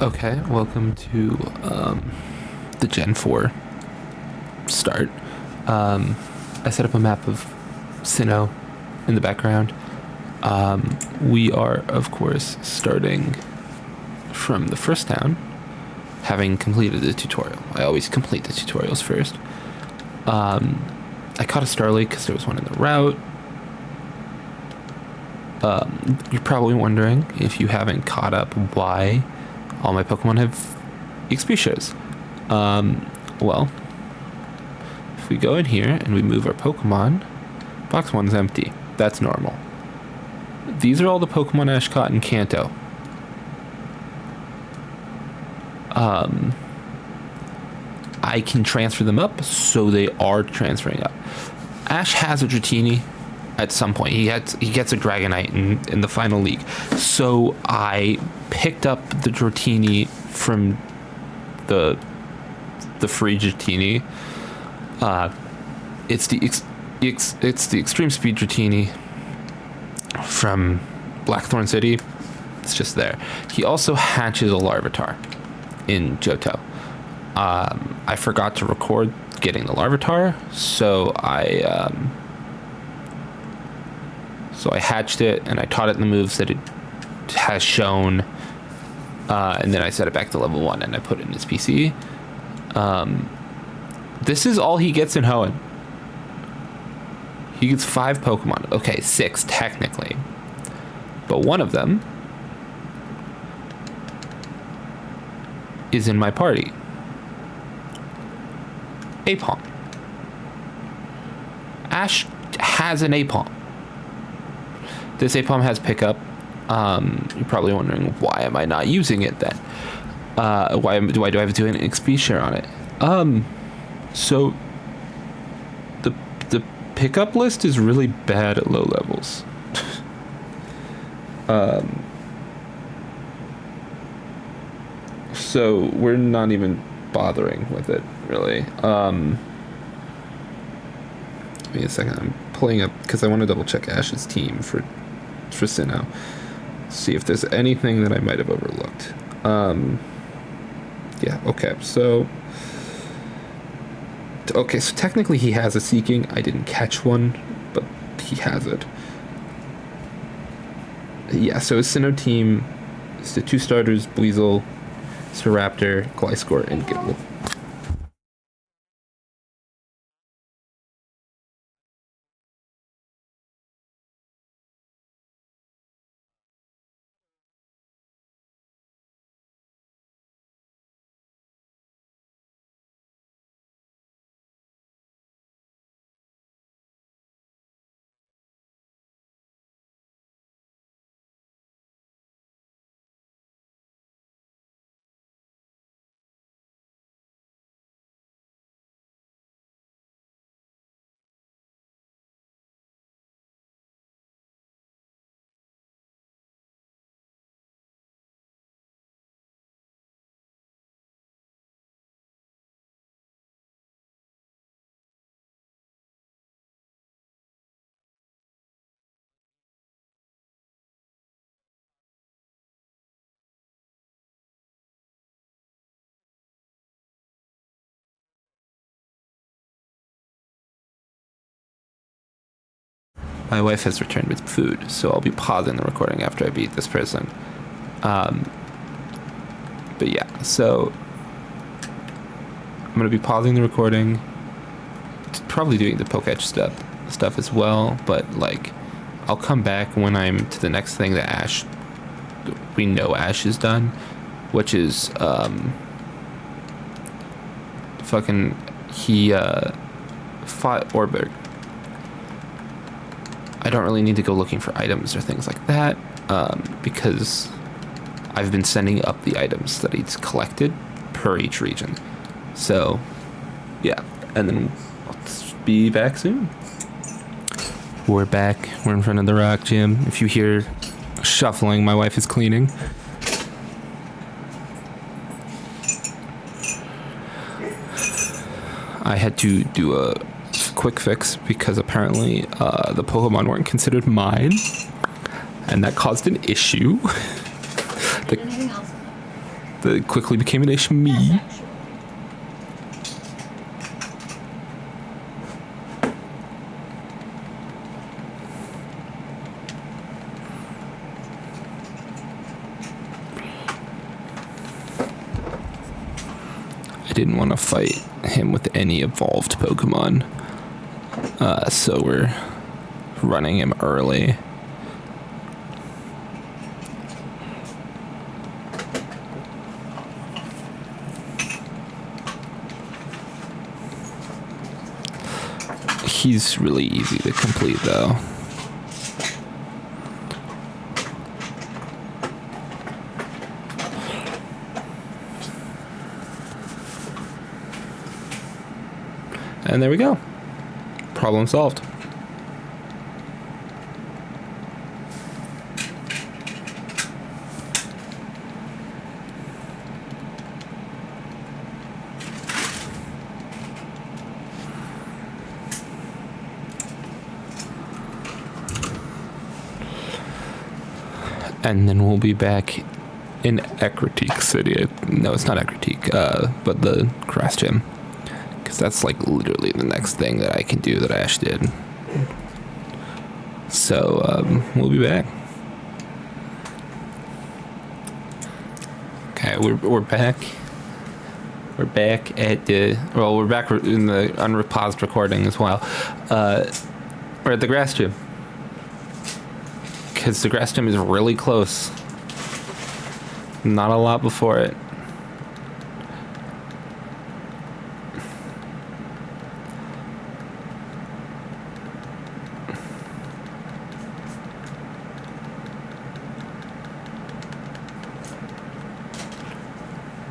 Okay, welcome to the Gen 4 start. I set up a map of Sinnoh in the background. We are, of course, starting from the first town, having completed the tutorial. I always complete the tutorials first. I caught a Starlake because there was one in the route. You're probably wondering, if you haven't caught up, why all my Pokemon have XP shares. Well, if we go in here and we move our Pokemon, box 1's empty. That's normal. These are all the Pokemon Ash caught in Kanto. I can transfer them up, so they are transferring up. Ash has a Dratini at some point. He gets a Dragonite in the final league. So I picked up the Dratini from the free Dratini. It's the Extreme Speed Dratini from Blackthorn City. It's just there. He also hatches a Larvitar in Johto. I forgot to record getting the Larvitar, so I hatched it and I taught it the moves that it has shown, and then I set it back to level 1 and I put it in his PC. This is all he gets in Hoenn. He gets 5 Pokemon. Okay, 6 technically, but one of them is in my party. Apom. Ash has an Apom. This Apom has pickup. You're probably wondering, why am I not using it then? Why do I have to do an XP share on it? So the pickup list is really bad at low levels. So we're not even bothering with it, really. Give me a second. I'm pulling up because I want to double check Ash's team for Sinnoh. See if there's anything that I might have overlooked. Yeah, okay. So technically he has a Seeking. I didn't catch one, but he has it. Yeah, so his Sinnoh team is the 2 starters, Buizel, Staraptor, Gliscor, and Gible. My wife has returned with food, so I'll be pausing the recording after I beat this person. But yeah, so I'm gonna be pausing the recording, probably doing the Pokétch stuff as well. But like, I'll come back when I'm to the next thing that we know Ash is done, which is he fought Orberg. I don't really need to go looking for items or things like that, because I've been sending up the items that he's collected per each region. So, yeah, and then I'll be back soon. We're back. We're in front of the rock gym. If you hear shuffling, my wife is cleaning. I had to do a quick fix because apparently the Pokemon weren't considered mine, and that caused an issue. Anything else? that quickly became an me. I didn't want to fight him with any evolved Pokemon, so we're running him early. He's really easy to complete, though. And there we go. Problem solved. And then we'll be back in Ekritique City. No, it's not Ekritique, but the grass gym. Because that's like literally the next thing that I can do that Ash did. So, we'll be back. Okay, we're back. We're back at the... Well, we're back in the unpaused recording as well. We're at the grass gym. Because the grass gym is really close. Not a lot before it.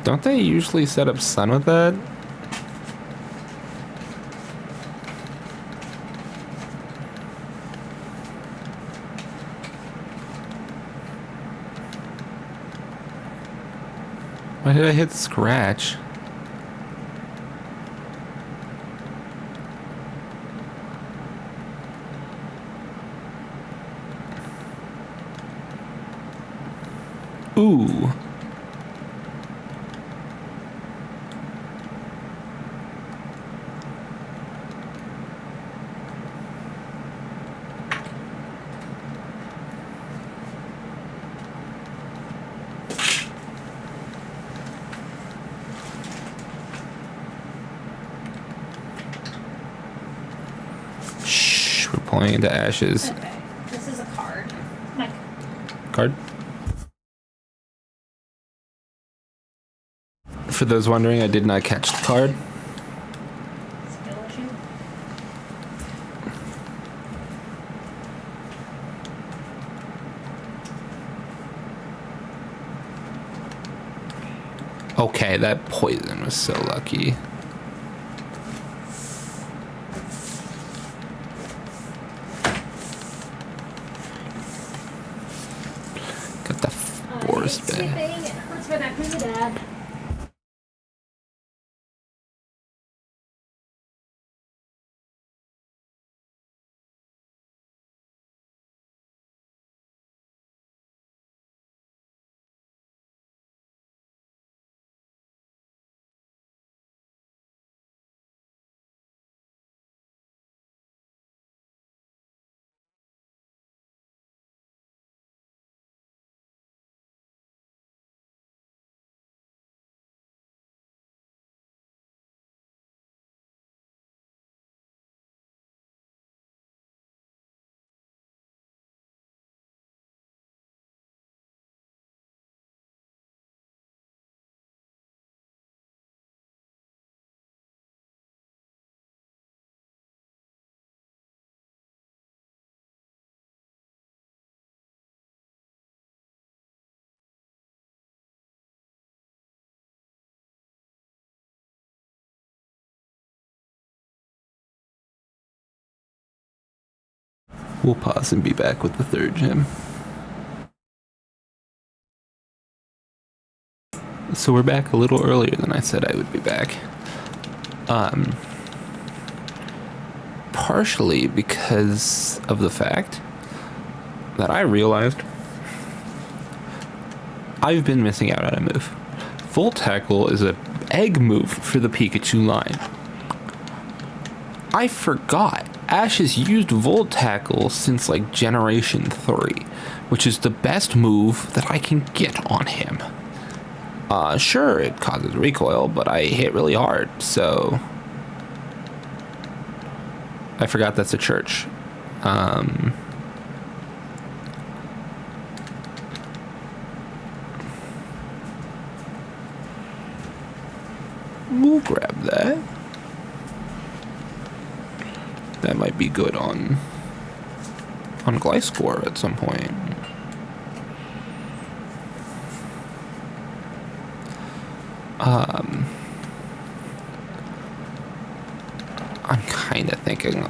Don't they usually set up sun with that? Why did I hit scratch? Ooh. Pulling into Ash's. Okay. This is a card. My Card? For those wondering, I did not catch the card. skill issue. Okay, that poison was so lucky. Got the forest Sleeping. bed. It hurts my back really bad. We'll pause and be back with the third gym. So we're back a little earlier than I said I would be back. Partially because of the fact that I realized I've been missing out on a move Volt Tackle is a egg move for the Pikachu line. I forgot. Ash has used Volt Tackle since like Generation 3, which is the best move that I can get on him. Sure, it causes recoil, but I hit really hard, so... I forgot that's a church. We'll grab that. That might be good on Gliscor at some point. I'm kind of thinking,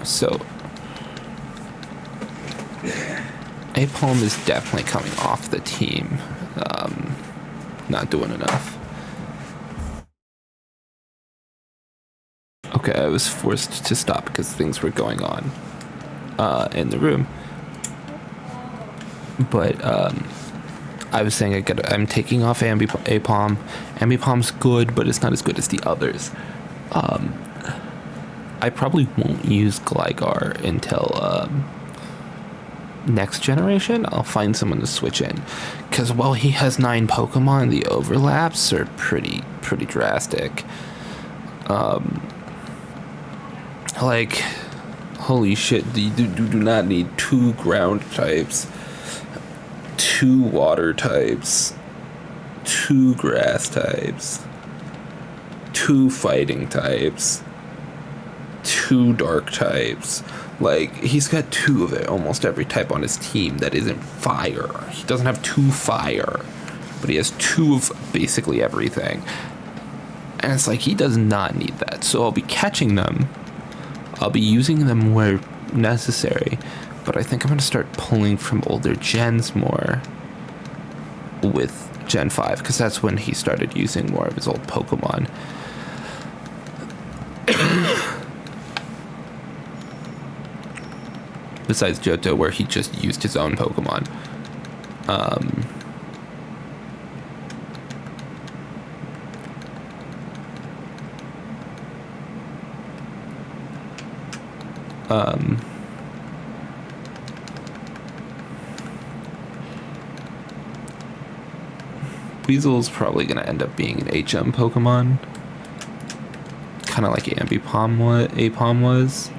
so Apalm is definitely coming off the team, not doing enough. Okay, I was forced to stop because things were going on in the room. But I was saying I'm taking off Apalm. Ambipalm's good, but it's not as good as the others. I probably won't use Gligar until next generation. I'll find someone to switch in. Because while he has 9 Pokemon, the overlaps are pretty drastic. Like, holy shit, you do not need 2 ground types, 2 water types, 2 grass types, 2 fighting types, 2 dark types. Like, he's got 2 of it, almost every type on his team that isn't fire. He doesn't have 2 fire, but he has 2 of basically everything. And it's like, he does not need that. So I'll be catching them. I'll be using them where necessary. But I think I'm going to start pulling from older gens more with Gen 5, because that's when he started using more of his old Pokemon. Besides Johto, where he just used his own Pokemon. Weasel's probably going to end up being an HM Pokemon. Kind of like Apalm was.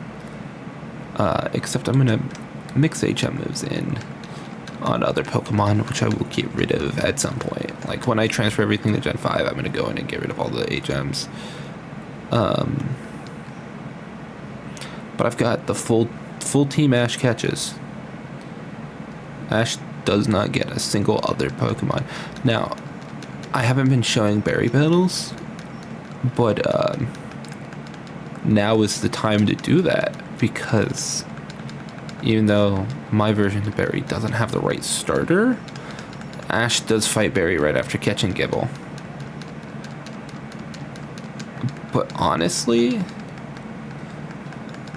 Except I'm going to mix HM moves in on other Pokemon, which I will get rid of at some point. Like, when I transfer everything to Gen 5, I'm going to go in and get rid of all the HMs. But I've got the full team Ash catches. Ash does not get a single other Pokemon. Now, I haven't been showing berry battles, but now is the time to do that, because even though my version of Berry doesn't have the right starter, Ash does fight Berry right after catching Gibble. But honestly,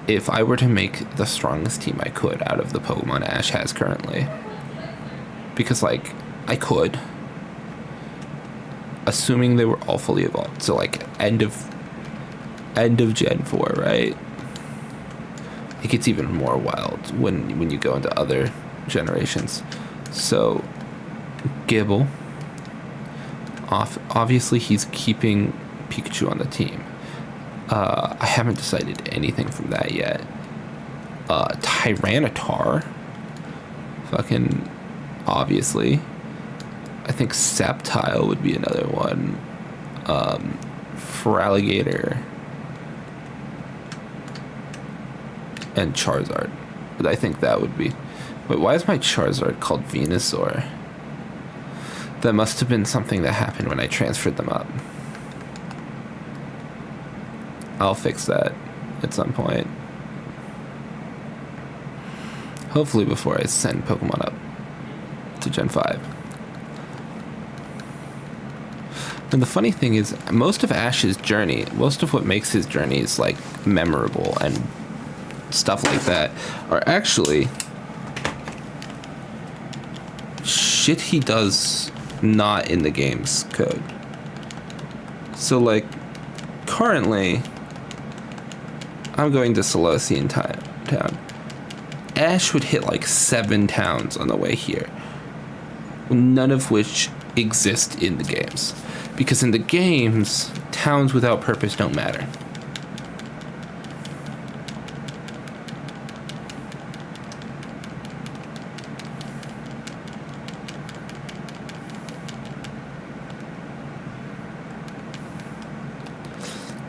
if I were to make the strongest team I could out of the Pokemon Ash has currently, because, like, I could, assuming they were all fully evolved, so like end of Gen 4, right? It gets even more wild when you go into other generations. So Gibble, obviously he's keeping Pikachu on the team. I haven't decided anything from that yet. Tyranitar, fucking obviously. I think Sceptile would be another one. Feraligatr and Charizard. But I think that would be... Wait, why is my Charizard called Venusaur? That must have been something that happened when I transferred them up. I'll fix that at some point. Hopefully before I send Pokemon up to Gen 5. And the funny thing is, most of Ash's journey, most of what makes his journeys, like, memorable and stuff like that, are actually shit he does not in the game's code. So, like, currently, I'm going to Celestian Town. Ash would hit like 7 towns on the way here, none of which exist in the games. Because in the games, towns without purpose don't matter.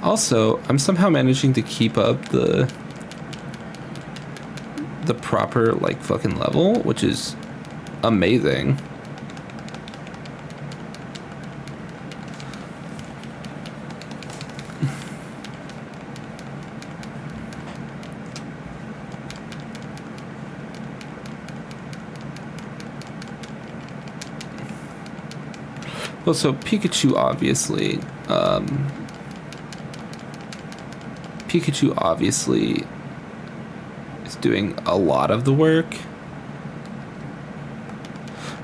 Also, I'm somehow managing to keep up the proper, like, fucking level, which is amazing. Well, so Pikachu obviously is doing a lot of the work,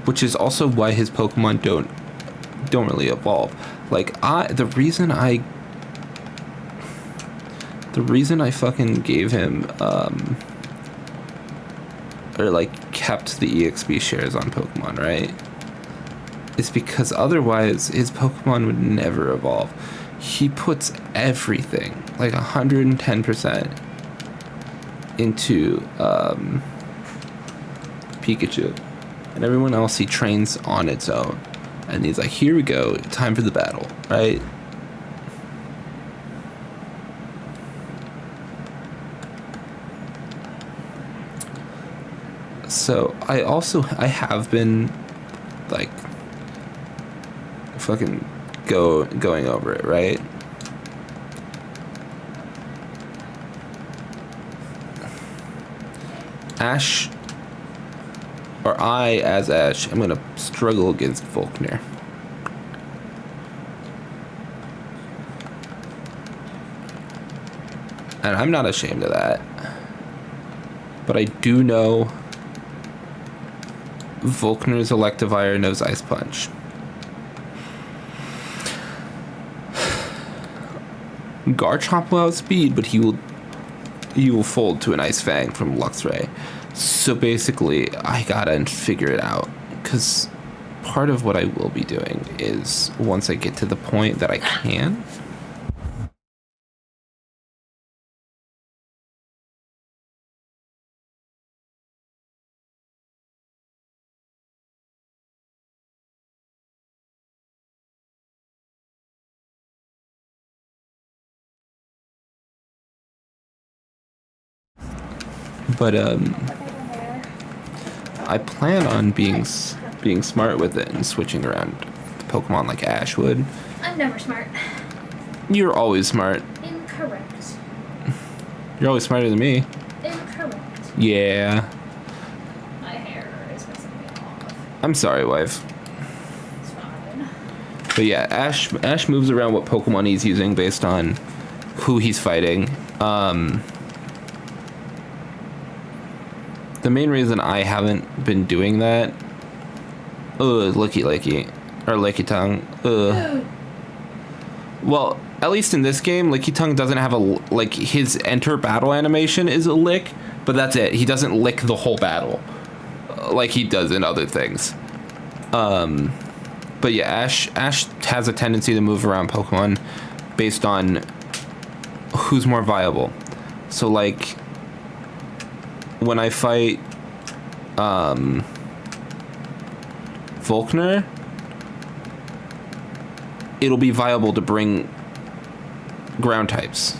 which is also why his Pokemon don't really evolve. Like, the reason I fucking gave him or like kept the EXP shares on Pokemon, right? Is because otherwise his Pokemon would never evolve. He puts everything, like 110%, into Pikachu. And everyone else he trains on its own. And he's like, here we go, time for the battle, right? So I have been like fucking going over it, right? Ash, or I as Ash, I'm gonna struggle against Volkner. And I'm not ashamed of that. But I do know Volkner's Electivire knows Ice Punch. Garchomp will outspeed, but he will fold to an Ice Fang from Luxray. So basically, I gotta figure it out. Because part of what I will be doing is, once I get to the point that I can... But I plan on being smart with it and switching around to Pokemon like Ash would. I'm never smart. You're always smart. Incorrect. You're always smarter than me. Incorrect. Yeah. My hair is pissing me off. I'm sorry, wife. It's fine. But yeah, Ash moves around what Pokemon he's using based on who he's fighting. The main reason I haven't been doing that, Licky, or Lickitung, Well, at least in this game, Lickitung doesn't have his enter battle animation is a lick, but that's it. He doesn't lick the whole battle, like he does in other things. But yeah, Ash has a tendency to move around Pokemon based on who's more viable. So like, when I fight Volkner, it'll be viable to bring ground types.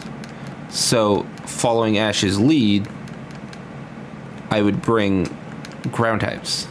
So following Ash's lead, I would bring ground types.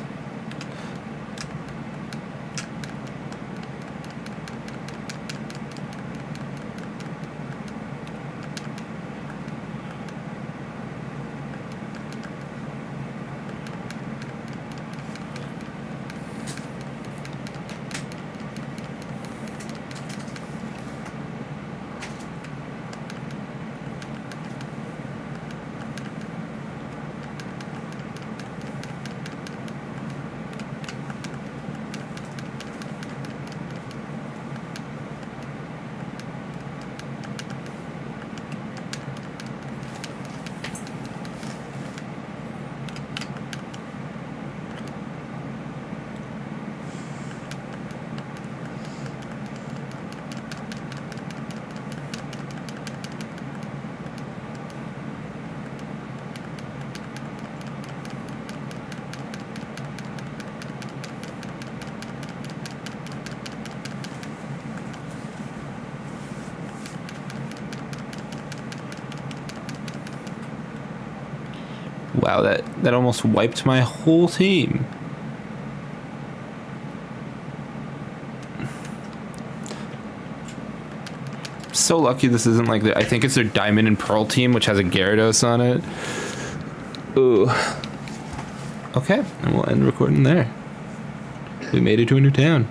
Wow, that almost wiped my whole team. So lucky this isn't like I think it's their Diamond and Pearl team, which has a Gyarados on it. Ooh. Okay, and we'll end recording there. We made it to a new town.